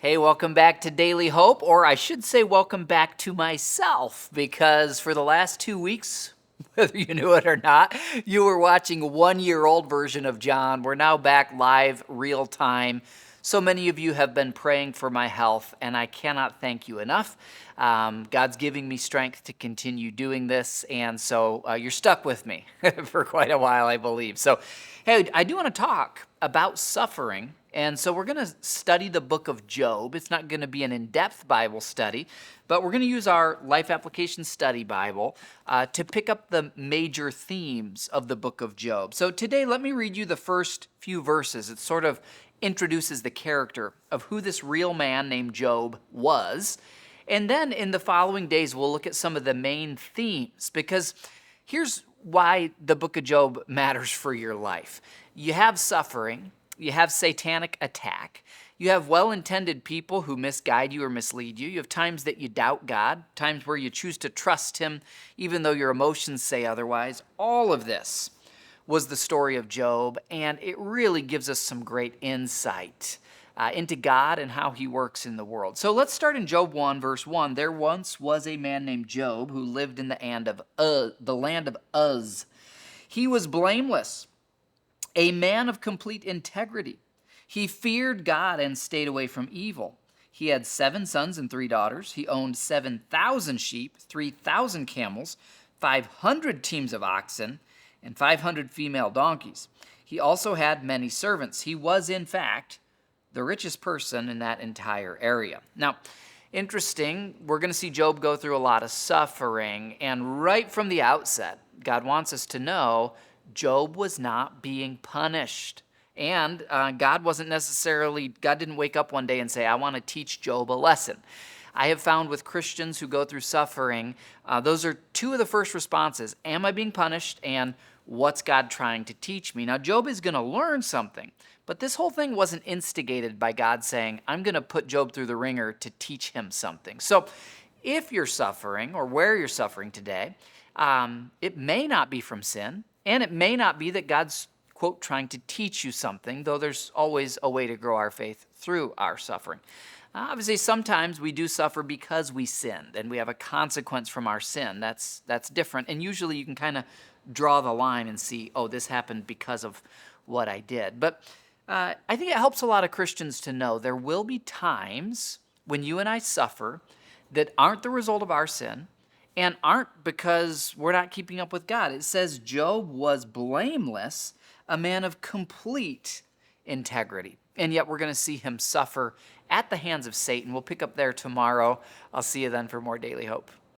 Hey, welcome back to Daily Hope, or I should say welcome back to myself, because for the last 2 weeks, whether you knew it or not, you were watching a 1-year-old version of John. We're now back live, real time. So many of you have been praying for my health, and I cannot thank you enough. God's giving me strength to continue doing this, and so you're stuck with me for quite a while, I believe. So, hey, I do want to talk about suffering. And so we're going to study the book of Job. It's not going to be an in-depth Bible study, but we're going to use our Life Application Study Bible to pick up the major themes of the book of Job. So today, let me read you the first few verses. It sort of introduces the character of who this real man named Job was. And then in the following days, we'll look at some of the main themes, because here's why the book of Job matters for your life. You have suffering. You have satanic attack. You have well-intended people who misguide you or mislead you. You have times that you doubt God, times where you choose to trust Him, even though your emotions say otherwise. All of this was the story of Job, and it really gives us some great insight into God and how He works in the world. So let's start in Job 1, verse 1. There once was a man named Job who lived in the land of Uz. He was blameless, a man of complete integrity. He feared God and stayed away from evil. He had 7 sons and 3 daughters. He owned 7,000 sheep, 3,000 camels, 500 teams of oxen, and 500 female donkeys. He also had many servants. He was, in fact, the richest person in that entire area. Now, interesting, we're going to see Job go through a lot of suffering, and right from the outset, God wants us to know Job was not being punished. And God didn't wake up one day and say, I want to teach Job a lesson. I have found with Christians who go through suffering, those are two of the first responses. Am I being punished? And what's God trying to teach me? Now, Job is going to learn something, but this whole thing wasn't instigated by God saying, I'm going to put Job through the ringer to teach him something. So if you're suffering or where you're suffering today, it may not be from sin. And it may not be that God's, quote, trying to teach you something, though there's always a way to grow our faith through our suffering. Obviously, sometimes we do suffer because we sinned, and we have a consequence from our sin. That's different. And usually you can kind of draw the line and see, oh, this happened because of what I did. But I think it helps a lot of Christians to know there will be times when you and I suffer that aren't the result of our sin, and aren't because we're not keeping up with God. It says Job was blameless, a man of complete integrity. And yet we're going to see him suffer at the hands of Satan. We'll pick up there tomorrow. I'll see you then for more Daily Hope.